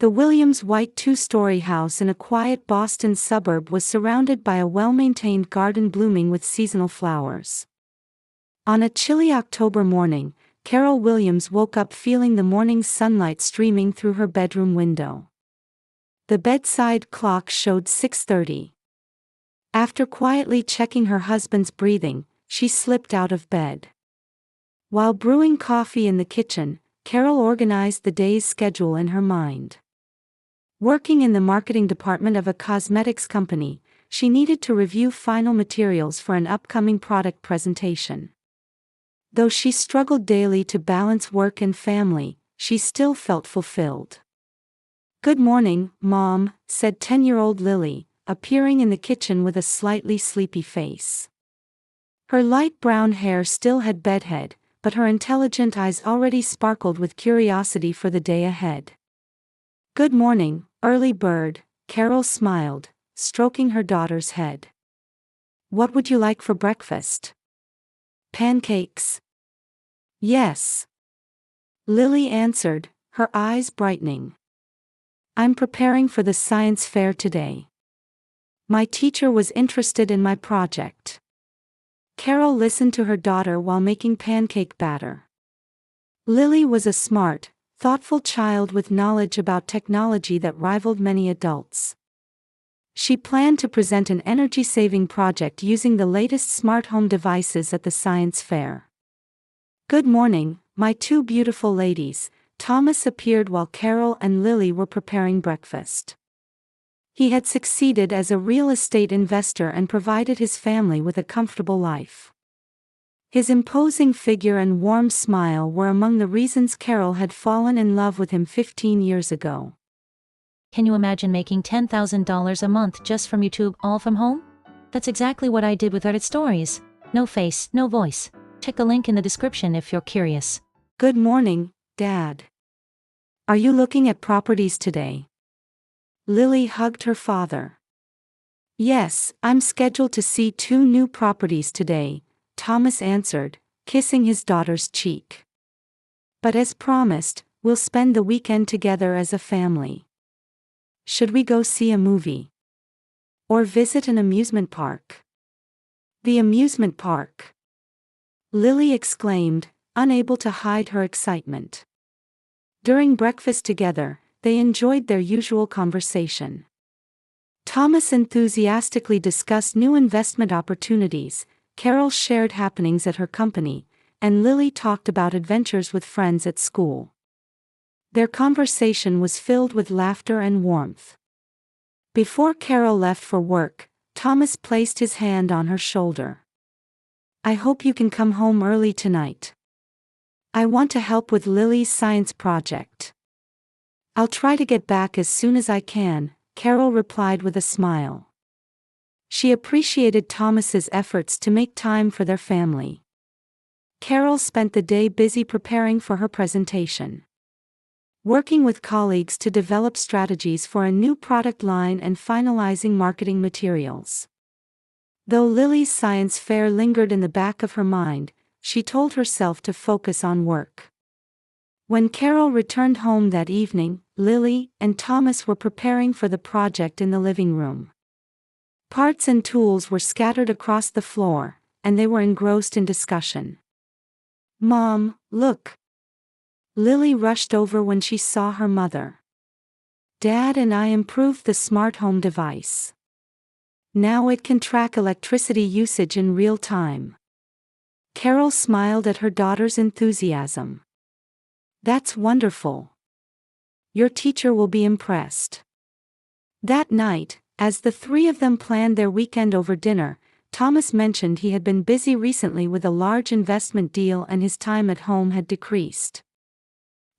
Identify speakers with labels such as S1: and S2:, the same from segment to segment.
S1: The Williams white two-story house in a quiet Boston suburb was surrounded by a well-maintained garden blooming with seasonal flowers. On a chilly October morning, Carol Williams woke up feeling the morning's sunlight streaming through her bedroom window. The bedside clock showed 6:30. After quietly checking her husband's breathing, she slipped out of bed. While brewing coffee in the kitchen, Carol organized the day's schedule in her mind. Working in the marketing department of a cosmetics company, she needed to review final materials for an upcoming product presentation. Though she struggled daily to balance work and family, she still felt fulfilled. "Good morning, Mom," said 10-year-old Lily, appearing in the kitchen with a slightly sleepy face. Her light brown hair still had bedhead, but her intelligent eyes already sparkled with curiosity for the day ahead. "Good morning, early bird," Carol smiled, stroking her daughter's head. "What would you like for breakfast?" "Pancakes." "Yes," Lily answered, her eyes brightening. "I'm preparing for the science fair today. My teacher was interested in my project." Carol listened to her daughter while making pancake batter. Lily was a smart, thoughtful child with knowledge about technology that rivaled many adults. She planned to present an energy-saving project using the latest smart home devices at the science fair. "Good morning, my two beautiful ladies," Thomas appeared while Carol and Lily were preparing breakfast. He had succeeded as a real estate investor and provided his family with a comfortable life. His imposing figure and warm smile were among the reasons Carol had fallen in love with him 15 years ago.
S2: Can you imagine making $10,000 a month just from YouTube, all from home? That's exactly what I did with Reddit Stories. No face, no voice. Check the link in the description if you're curious.
S1: "Good morning, Dad. Are you looking at properties today?" Lily hugged her father. "Yes, I'm scheduled to see 2 new properties today," Thomas answered, kissing his daughter's cheek. "But as promised, we'll spend the weekend together as a family. Should we go see a movie? Or visit an amusement park?" "The amusement park," Lily exclaimed, unable to hide her excitement. During breakfast together, they enjoyed their usual conversation. Thomas enthusiastically discussed new investment opportunities, Carol shared happenings at her company, and Lily talked about adventures with friends at school. Their conversation was filled with laughter and warmth. Before Carol left for work, Thomas placed his hand on her shoulder. "I hope you can come home early tonight. I want to help with Lily's science project." "I'll try to get back as soon as I can," Carol replied with a smile. She appreciated Thomas's efforts to make time for their family. Carol spent the day busy preparing for her presentation, working with colleagues to develop strategies for a new product line and finalizing marketing materials. Though Lily's science fair lingered in the back of her mind, she told herself to focus on work. When Carol returned home that evening, Lily and Thomas were preparing for the project in the living room. Parts and tools were scattered across the floor, and they were engrossed in discussion. "Mom, look!" Lily rushed over when she saw her mother. "Dad and I improved the smart home device. Now it can track electricity usage in real time." Carol smiled at her daughter's enthusiasm. "That's wonderful. Your teacher will be impressed." That night, as the 3 of them planned their weekend over dinner, Thomas mentioned he had been busy recently with a large investment deal and his time at home had decreased.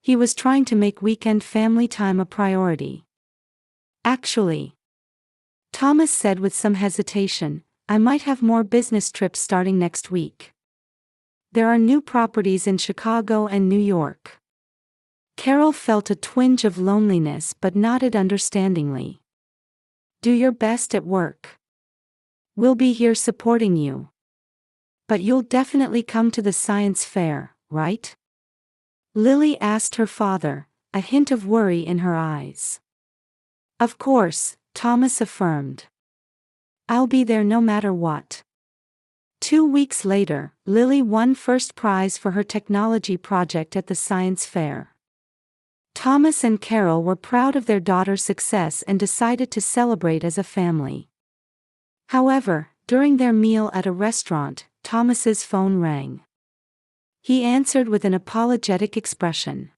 S1: He was trying to make weekend family time a priority. "Actually," Thomas said with some hesitation, "I might have more business trips starting next week. There are new properties in Chicago and New York." Carol felt a twinge of loneliness but nodded understandingly. "Do your best at work. We'll be here supporting you. But you'll definitely come to the science fair, right?" Lily asked her father, a hint of worry in her eyes. "Of course," Thomas affirmed. "I'll be there no matter what." 2 weeks later, Lily won first prize for her technology project at the science fair. Thomas and Carol were proud of their daughter's success and decided to celebrate as a family. However, during their meal at a restaurant, Thomas's phone rang. He answered with an apologetic expression.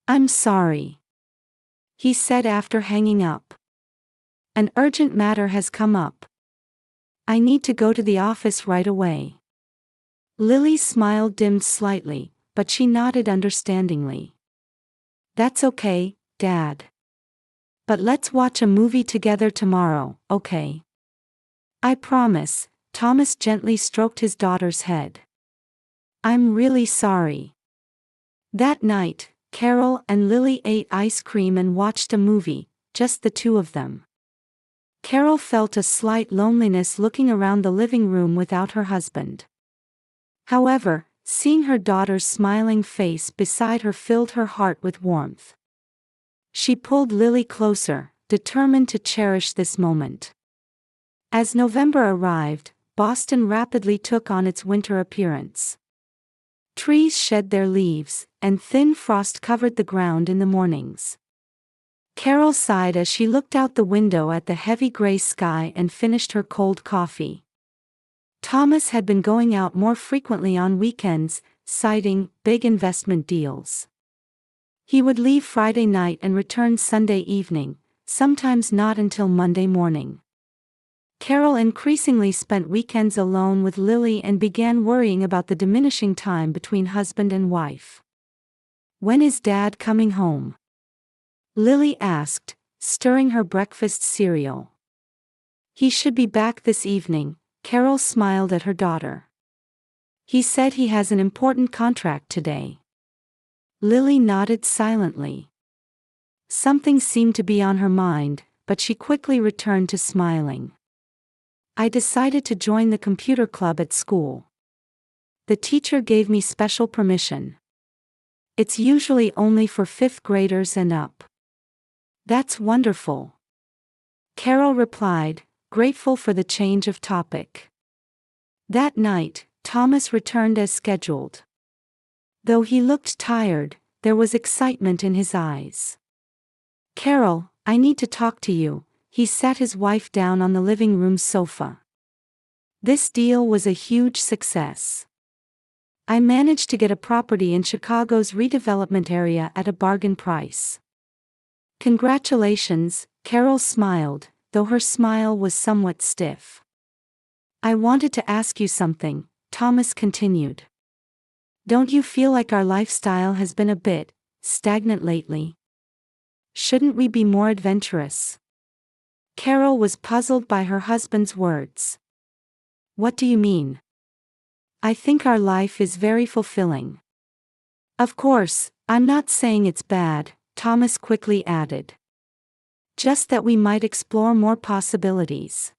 S1: "I'm sorry," he said after hanging up. "An urgent matter has come up. I need to go to the office right away." Lily's smile dimmed slightly, but she nodded understandingly. "That's okay, Dad. But let's watch a movie together tomorrow, okay?" "I promise," Thomas gently stroked his daughter's head. "I'm really sorry." That night, Carol and Lily ate ice cream and watched a movie, just the two of them. Carol felt a slight loneliness looking around the living room without her husband. However, seeing her daughter's smiling face beside her filled her heart with warmth. She pulled Lily closer, determined to cherish this moment. As November arrived, Boston rapidly took on its winter appearance. Trees shed their leaves, and thin frost covered the ground in the mornings. Carol sighed as she looked out the window at the heavy gray sky and finished her cold coffee. Thomas had been going out more frequently on weekends, citing big investment deals. He would leave Friday night and return Sunday evening, sometimes not until Monday morning. Carol increasingly spent weekends alone with Lily and began worrying about the diminishing time between husband and wife. "When is Dad coming home?" Lily asked, stirring her breakfast cereal. "He should be back this evening," Carol smiled at her daughter. "He said he has an important contract today." Lily nodded silently. Something seemed to be on her mind, but she quickly returned to smiling. "I decided to join the computer club at school. The teacher gave me special permission. It's usually only for fifth graders and up." "That's wonderful," Carol replied, grateful for the change of topic. That night, Thomas returned as scheduled. Though he looked tired, there was excitement in his eyes. "Carol, I need to talk to you." He sat his wife down on the living room sofa. "This deal was a huge success. I managed to get a property in Chicago's redevelopment area at a bargain price." "Congratulations," Carol smiled, though her smile was somewhat stiff. "I wanted to ask you something," Thomas continued. "Don't you feel like our lifestyle has been a bit stagnant lately? Shouldn't we be more adventurous?" Carol was puzzled by her husband's words. "What do you mean?" "I think our life is very fulfilling." "Of course, I'm not saying it's bad," Thomas quickly added. "Just that we might explore more possibilities.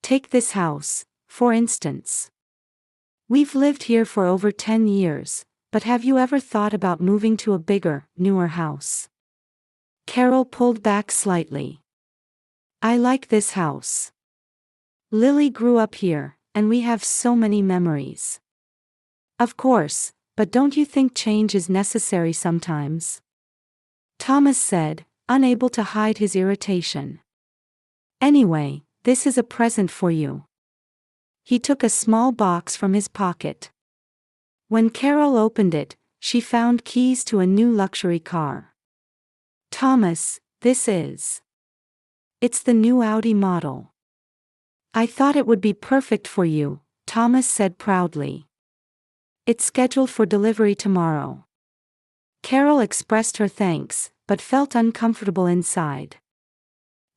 S1: Take this house, for instance. We've lived here for over 10 years, but have you ever thought about moving to a bigger, newer house?" Carol pulled back slightly. "I like this house. Lily grew up here, and we have so many memories." "Of course, but don't you think change is necessary sometimes?" Thomas said, unable to hide his irritation. "Anyway, this is a present for you." He took a small box from his pocket. When Carol opened it, she found keys to a new luxury car. "Thomas, this is..." "It's the new Audi model. I thought it would be perfect for you," Thomas said proudly. "It's scheduled for delivery tomorrow." Carol expressed her thanks, but felt uncomfortable inside.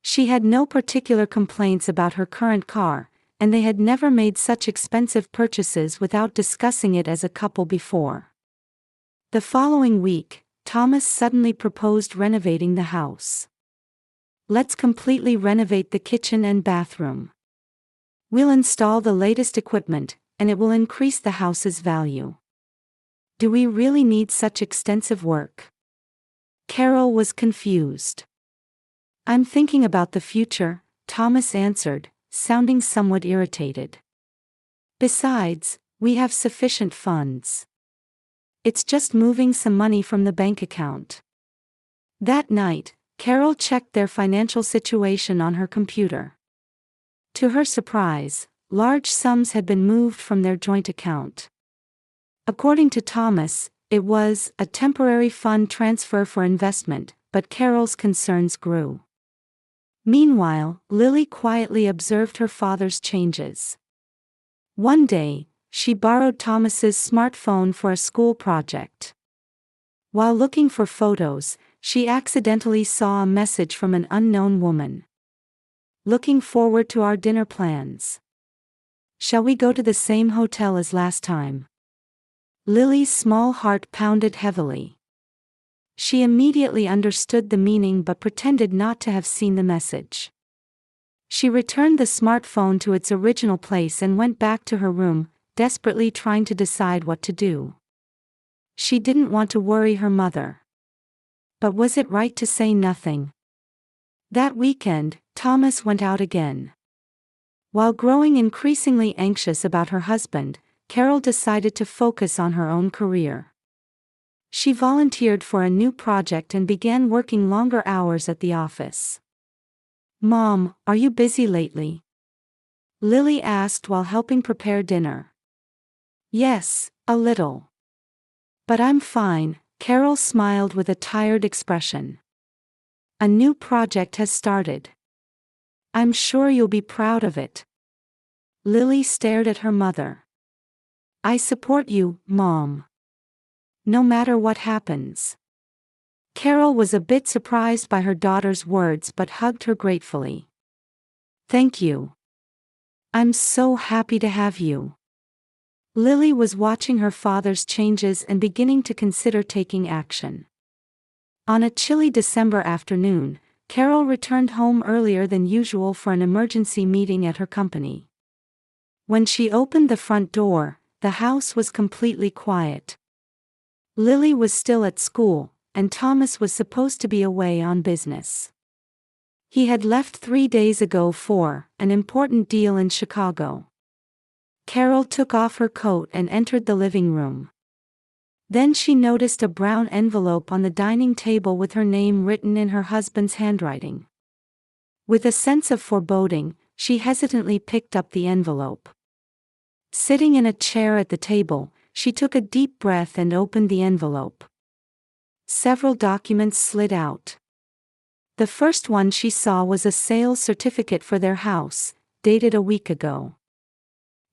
S1: She had no particular complaints about her current car, and they had never made such expensive purchases without discussing it as a couple before. The following week, Thomas suddenly proposed renovating the house. "Let's completely renovate the kitchen and bathroom. We'll install the latest equipment, and it will increase the house's value." "Do we really need such extensive work?" Carol was confused. I'm thinking about the future, Thomas answered, sounding somewhat irritated. Besides, we have sufficient funds. It's just moving some money from the bank account. That night, Carol checked their financial situation on her computer. To her surprise, large sums had been moved from their joint account. According to Thomas, it was a temporary fund transfer for investment, but Carol's concerns grew. Meanwhile, Lily quietly observed her father's changes. One day, she borrowed Thomas's smartphone for a school project. While looking for photos, she accidentally saw a message from an unknown woman. Looking forward to our dinner plans. Shall we go to the same hotel as last time? Lily's small heart pounded heavily. She immediately understood the meaning but pretended not to have seen the message. She returned the smartphone to its original place and went back to her room, desperately trying to decide what to do. She didn't want to worry her mother. But was it right to say nothing? That weekend, Thomas went out again. While growing increasingly anxious about her husband, Carol decided to focus on her own career. She volunteered for a new project and began working longer hours at the office. Mom, are you busy lately? Lily asked while helping prepare dinner. Yes, a little. But I'm fine, Carol smiled with a tired expression. A new project has started. I'm sure you'll be proud of it. Lily stared at her mother. I support you, Mom. No matter what happens. Carol was a bit surprised by her daughter's words but hugged her gratefully. Thank you. I'm so happy to have you. Lily was watching her father's changes and beginning to consider taking action. On a chilly December afternoon, Carol returned home earlier than usual for an emergency meeting at her company. When she opened the front door, the house was completely quiet. Lily was still at school, and Thomas was supposed to be away on business. He had left 3 days ago for an important deal in Chicago. Carol took off her coat and entered the living room. Then she noticed a brown envelope on the dining table with her name written in her husband's handwriting. With a sense of foreboding, she hesitantly picked up the envelope. Sitting in a chair at the table, she took a deep breath and opened the envelope. Several documents slid out. The first one she saw was a sales certificate for their house, dated a week ago.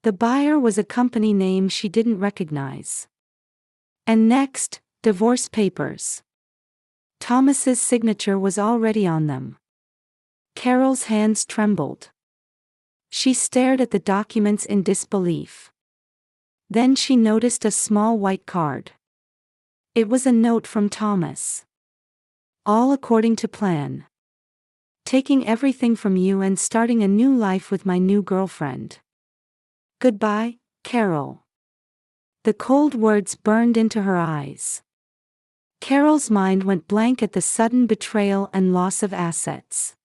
S1: The buyer was a company name she didn't recognize. And next, divorce papers. Thomas's signature was already on them. Carol's hands trembled. She stared at the documents in disbelief. Then she noticed a small white card. It was a note from Thomas. All according to plan. Taking everything from you and starting a new life with my new girlfriend. Goodbye, Carol. The cold words burned into her eyes. Carol's mind went blank at the sudden betrayal and loss of assets.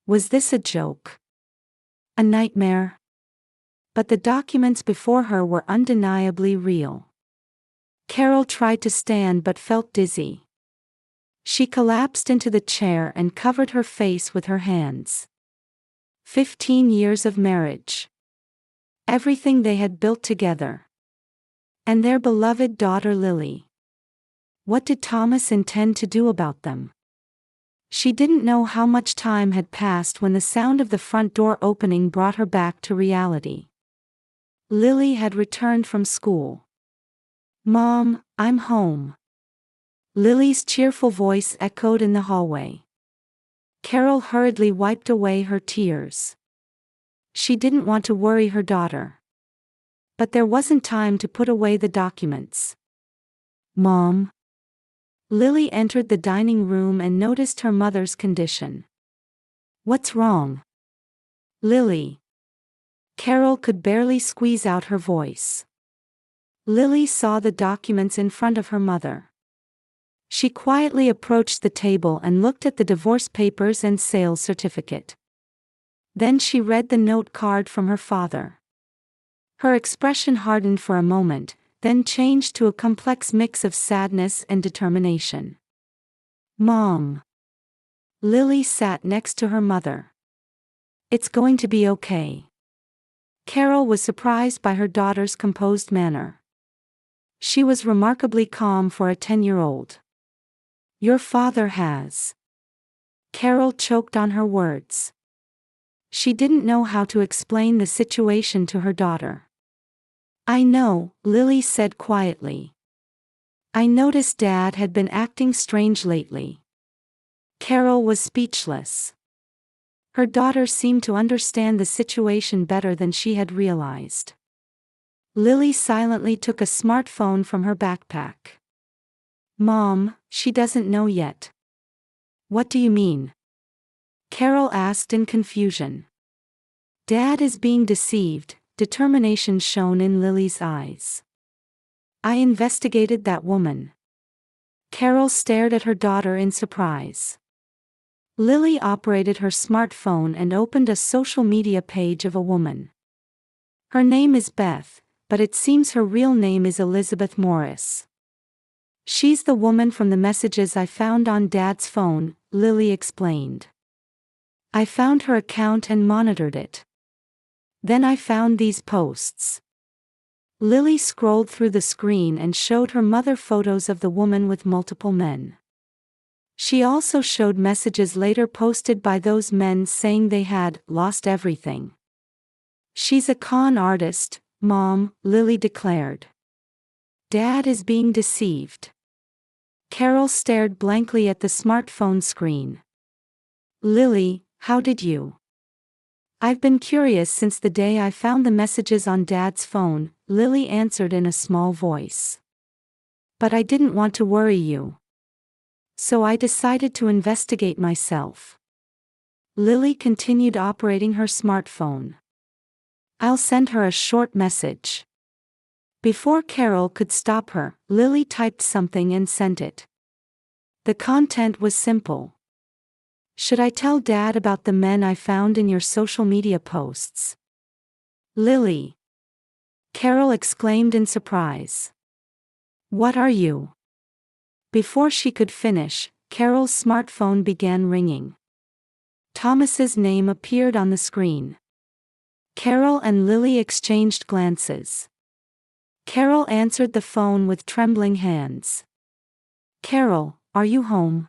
S1: Was this a joke? A nightmare? But the documents before her were undeniably real. Carol tried to stand but felt dizzy. She collapsed into the chair and covered her face with her hands. 15 years of marriage. Everything they had built together. And their beloved daughter Lily. What did Thomas intend to do about them? She didn't know how much time had passed when the sound of the front door opening brought her back to reality. Lily had returned from school. Mom, I'm home. Lily's cheerful voice echoed in the hallway. Carol hurriedly wiped away her tears. She didn't want to worry her daughter. But there wasn't time to put away the documents. Mom. Lily entered the dining room and noticed her mother's condition. What's wrong? Lily. Carol could barely squeeze out her voice. Lily saw the documents in front of her mother. She quietly approached the table and looked at the divorce papers and sales certificate. Then she read the note card from her father. Her expression hardened for a moment, then changed to a complex mix of sadness and determination. "Mom." Lily sat next to her mother. "It's going to be okay." Carol was surprised by her daughter's composed manner. She was remarkably calm for a 10-year-old. "Your father has." Carol choked on her words. She didn't know how to explain the situation to her daughter. "I know," Lily said quietly. "I noticed Dad had been acting strange lately." Carol was speechless. Her daughter seemed to understand the situation better than she had realized. Lily silently took a smartphone from her backpack. "Mom, she doesn't know yet." "What do you mean?" Carol asked in confusion. "Dad is being deceived," determination shone in Lily's eyes. "I investigated that woman." Carol stared at her daughter in surprise. Lily operated her smartphone and opened a social media page of a woman. "Her name is Beth, but it seems her real name is Elizabeth Morris. She's the woman from the messages I found on Dad's phone," Lily explained. "I found her account and monitored it. Then I found these posts." Lily scrolled through the screen and showed her mother photos of the woman with multiple men. She also showed messages later posted by those men saying they had lost everything. "She's a con artist, Mom," Lily declared. "Dad is being deceived." Carol stared blankly at the smartphone screen. "Lily, how did you?" "I've been curious since the day I found the messages on Dad's phone," Lily answered in a small voice. "But I didn't want to worry you. So I decided to investigate myself." Lily continued operating her smartphone. "I'll send her a short message." Before Carol could stop her, Lily typed something and sent it. The content was simple. "Should I tell Dad about the men I found in your social media posts?" "Lily!" Carol exclaimed in surprise. "What are you?" Before she could finish, Carol's smartphone began ringing. Thomas's name appeared on the screen. Carol and Lily exchanged glances. Carol answered the phone with trembling hands. "Carol, are you home?"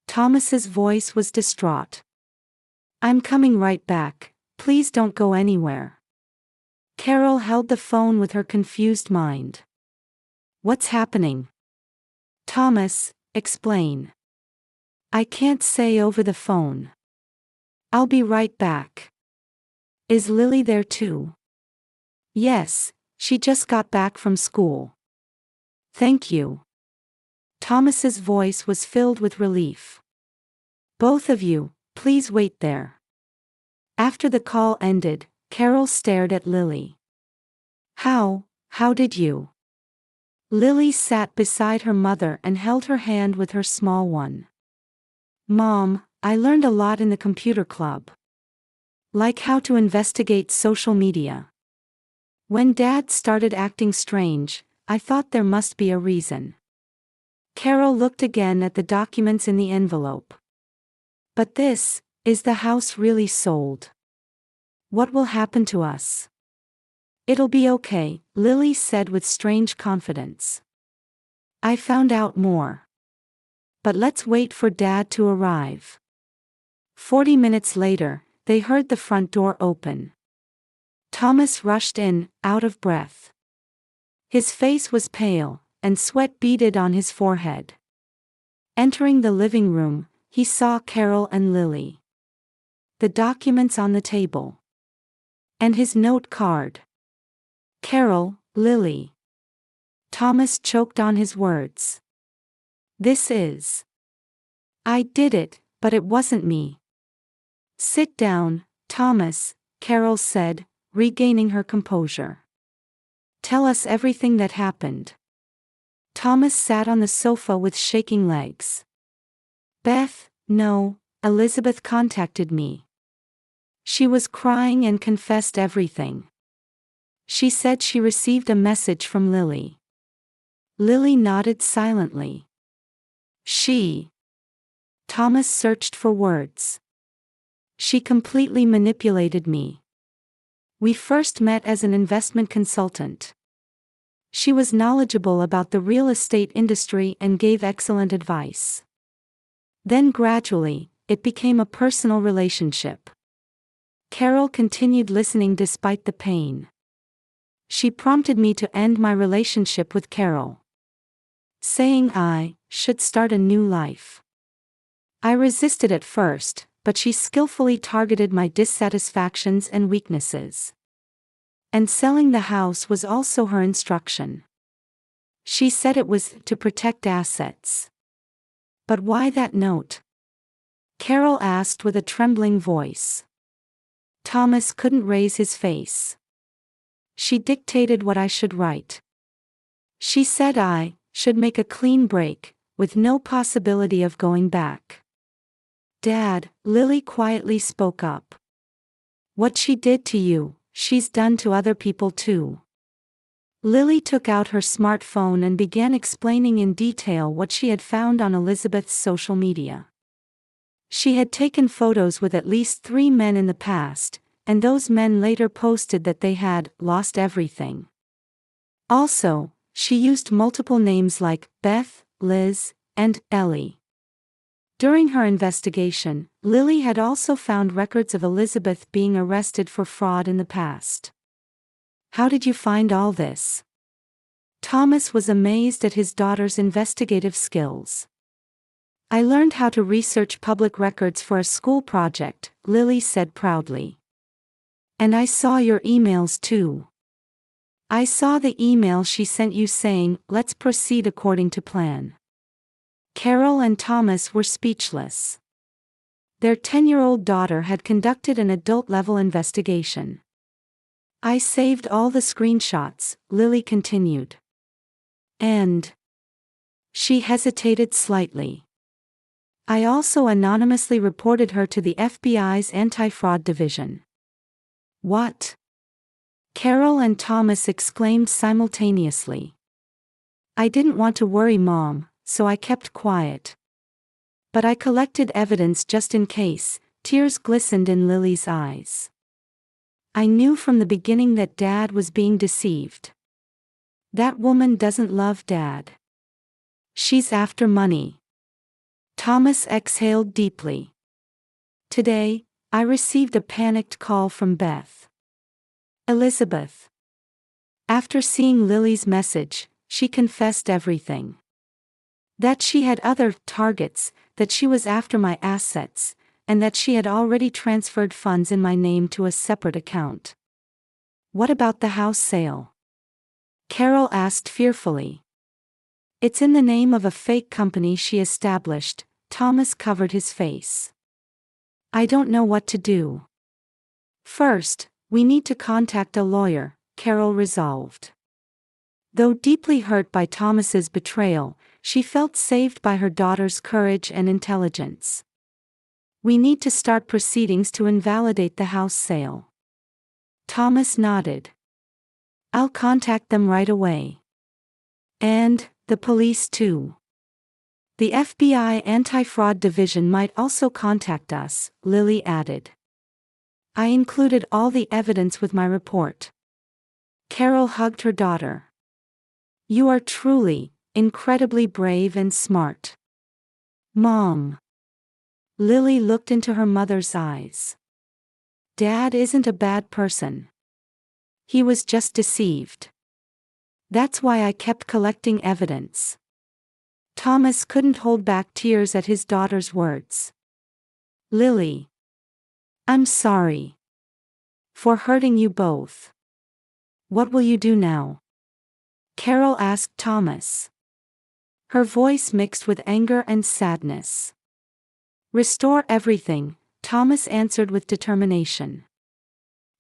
S1: Thomas's voice was distraught. "I'm coming right back, please don't go anywhere." Carol held the phone with her confused mind. "What's happening?" "Thomas, explain." "I can't say over the phone." "I'll be right back." "Is Lily there too?" "Yes, she just got back from school." "Thank you." Thomas's voice was filled with relief. "Both of you, please wait there." After the call ended, Carol stared at Lily. How did you?" Lily sat beside her mother and held her hand with her small one. "Mom, I learned a lot in the computer club. Like how to investigate social media. When Dad started acting strange, I thought there must be a reason." Carol looked again at the documents in the envelope. "But is the house really sold? What will happen to us?" "It'll be okay," Lily said with strange confidence. "I found out more. But let's wait for Dad to arrive." 40 minutes later, they heard the front door open. Thomas rushed in, out of breath. His face was pale, and sweat beaded on his forehead. Entering the living room, he saw Carol and Lily. The documents on the table. And his note card. "Carol, Lily." Thomas choked on his words. "This is. I did it, but it wasn't me." "Sit down, Thomas," Carol said, regaining her composure. "Tell us everything that happened." Thomas sat on the sofa with shaking legs. Beth, no, Elizabeth contacted me. She was crying and confessed everything. She said she received a message from Lily. Lily nodded silently. She. Thomas searched for words. She completely manipulated me. We first met as an investment consultant. She was knowledgeable about the real estate industry and gave excellent advice. Then gradually, it became a personal relationship. Carol continued listening despite the pain. She prompted me to end my relationship with Carol, saying I should start a new life. I resisted at first, but she skillfully targeted my dissatisfactions and weaknesses. And selling the house was also her instruction. She said it was to protect assets. But why that note? Carol asked with a trembling voice. Thomas couldn't raise his face. She dictated what I should write. She said I should make a clean break, with no possibility of going back. Dad, Lily quietly spoke up. What she did to you, she's done to other people too. Lily took out her smartphone and began explaining in detail what she had found on Elizabeth's social media. She had taken photos with at least 3 men in the past, and those men later posted that they had lost everything. Also, she used multiple names like Beth, Liz, and Ellie. During her investigation, Lily had also found records of Elizabeth being arrested for fraud in the past. How did you find all this? Thomas was amazed at his daughter's investigative skills. I learned how to research public records for a school project, Lily said proudly. And I saw your emails too. I saw the email she sent you saying, let's proceed according to plan. Carol and Thomas were speechless. Their 10-year-old daughter had conducted an adult-level investigation. I saved all the screenshots, Lily continued. And she hesitated slightly. I also anonymously reported her to the FBI's anti-fraud division. What? Carol and Thomas exclaimed simultaneously. I didn't want to worry Mom, so I kept quiet. But I collected evidence just in case. Tears glistened in Lily's eyes. I knew from the beginning that Dad was being deceived. That woman doesn't love Dad. She's after money. Thomas exhaled deeply. Today, I received a panicked call from Beth. Elizabeth. After seeing Lily's message, she confessed everything. That she had other targets, that she was after my assets, and that she had already transferred funds in my name to a separate account. What about the house sale? Carol asked fearfully. It's in the name of a fake company she established. Thomas covered his face. I don't know what to do. First, we need to contact a lawyer, Carol resolved. Though deeply hurt by Thomas's betrayal, she felt saved by her daughter's courage and intelligence. We need to start proceedings to invalidate the house sale. Thomas nodded. I'll contact them right away. And the police too. The FBI Anti-Fraud Division might also contact us, Lily added. I included all the evidence with my report. Carol hugged her daughter. You are truly, incredibly brave and smart. Mom. Lily looked into her mother's eyes. Dad isn't a bad person. He was just deceived. That's why I kept collecting evidence. Thomas couldn't hold back tears at his daughter's words. Lily. I'm sorry. For hurting you both. What will you do now? Carol asked Thomas. Her voice mixed with anger and sadness. Restore everything, Thomas answered with determination.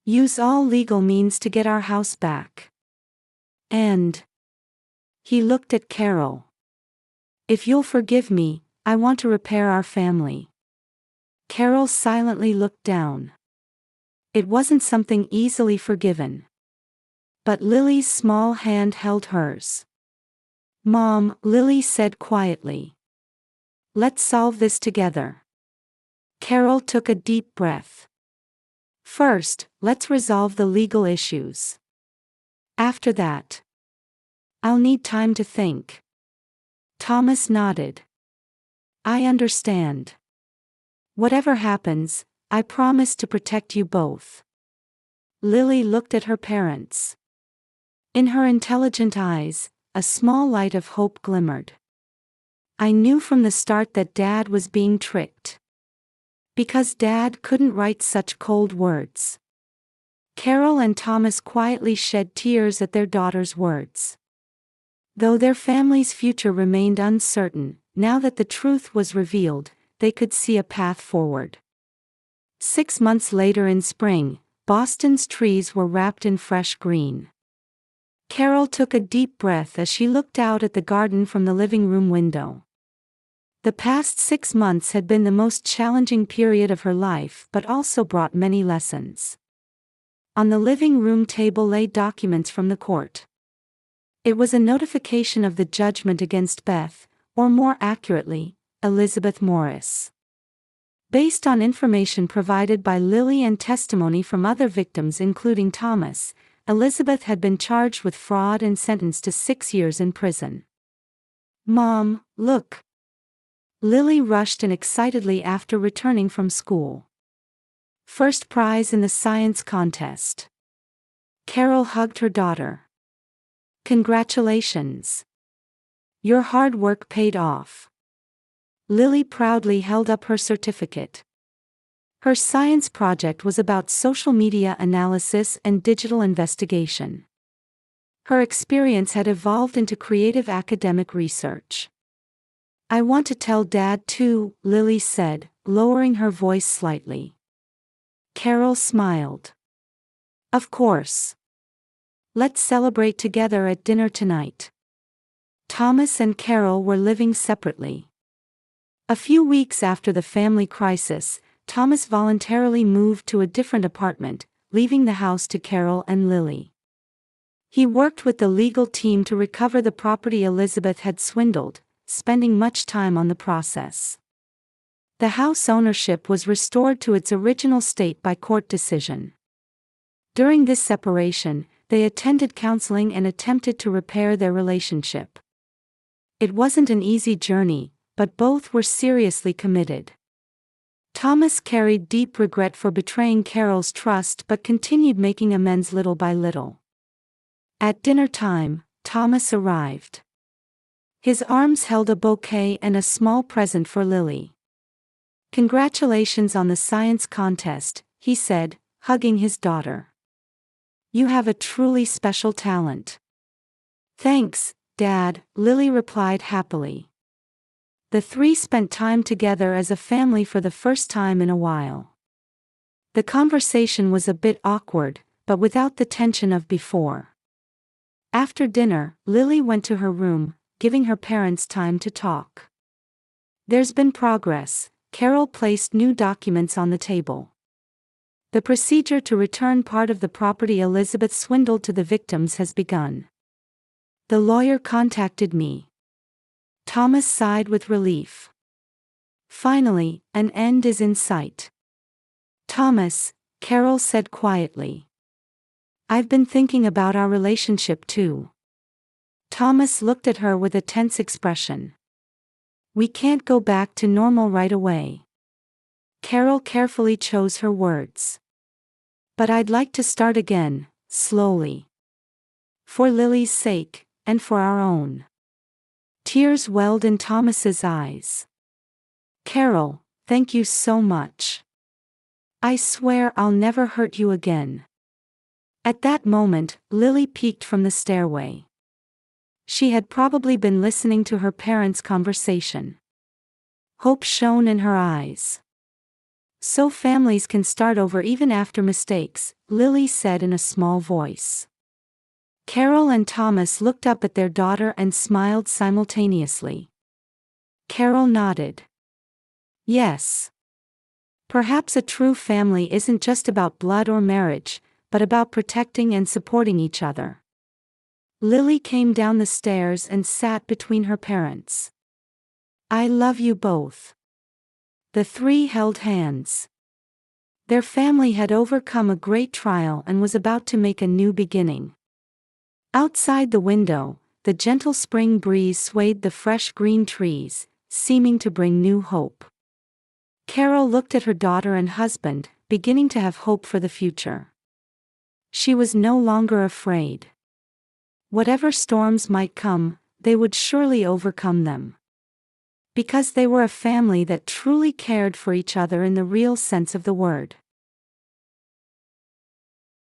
S1: Use all legal means to get our house back. And He looked at Carol. If you'll forgive me, I want to repair our family. Carol silently looked down. It wasn't something easily forgiven. But Lily's small hand held hers. Mom, Lily said quietly. Let's solve this together. Carol took a deep breath. First, let's resolve the legal issues. After that, I'll need time to think. Thomas nodded. I understand. Whatever happens, I promise to protect you both. Lily looked at her parents. In her intelligent eyes, a small light of hope glimmered. I knew from the start that Dad was being tricked. Because Dad couldn't write such cold words. Carol and Thomas quietly shed tears at their daughter's words. Though their family's future remained uncertain, now that the truth was revealed, they could see a path forward. 6 months later in spring, Boston's trees were wrapped in fresh green. Carol took a deep breath as she looked out at the garden from the living room window. The past 6 months had been the most challenging period of her life but also brought many lessons. On the living room table lay documents from the court. It was a notification of the judgment against Beth, or more accurately, Elizabeth Morris. Based on information provided by Lily and testimony from other victims including Thomas, Elizabeth had been charged with fraud and sentenced to 6 years in prison. Mom, look! Lily rushed in excitedly after returning from school. First prize in the science contest. Carol hugged her daughter. Congratulations! Your hard work paid off. Lily proudly held up her certificate. Her science project was about social media analysis and digital investigation. Her experience had evolved into creative academic research. I want to tell Dad too, Lily said, lowering her voice slightly. Carol smiled. Of course. Let's celebrate together at dinner tonight. Thomas and Carol were living separately. A few weeks after the family crisis, Thomas voluntarily moved to a different apartment, leaving the house to Carol and Lily. He worked with the legal team to recover the property Elizabeth had swindled, spending much time on the process. The house ownership was restored to its original state by court decision. During this separation, they attended counseling and attempted to repair their relationship. It wasn't an easy journey, but both were seriously committed. Thomas carried deep regret for betraying Carol's trust but continued making amends little by little. At dinner time, Thomas arrived. His arms held a bouquet and a small present for Lily. Congratulations on the science contest, he said, hugging his daughter. You have a truly special talent. Thanks, Dad, Lily replied happily. The three spent time together as a family for the first time in a while. The conversation was a bit awkward, but without the tension of before. After dinner, Lily went to her room, giving her parents time to talk. There's been progress. Carol placed new documents on the table. The procedure to return part of the property Elizabeth swindled to the victims has begun. The lawyer contacted me. Thomas sighed with relief. Finally, an end is in sight. Thomas, Carol said quietly. I've been thinking about our relationship too. Thomas looked at her with a tense expression. We can't go back to normal right away. Carol carefully chose her words. But I'd like to start again, slowly. For Lily's sake, and for our own. Tears welled in Thomas's eyes. Carol, thank you so much. I swear I'll never hurt you again. At that moment, Lily peeked from the stairway. She had probably been listening to her parents' conversation. Hope shone in her eyes. So families can start over even after mistakes, Lily said in a small voice. Carol and Thomas looked up at their daughter and smiled simultaneously. Carol nodded. Yes. Perhaps a true family isn't just about blood or marriage, but about protecting and supporting each other. Lily came down the stairs and sat between her parents. I love you both. The three held hands. Their family had overcome a great trial and was about to make a new beginning. Outside the window, the gentle spring breeze swayed the fresh green trees, seeming to bring new hope. Carol looked at her daughter and husband, beginning to have hope for the future. She was no longer afraid. Whatever storms might come, they would surely overcome them. Because they were a family that truly cared for each other in the real sense of the word.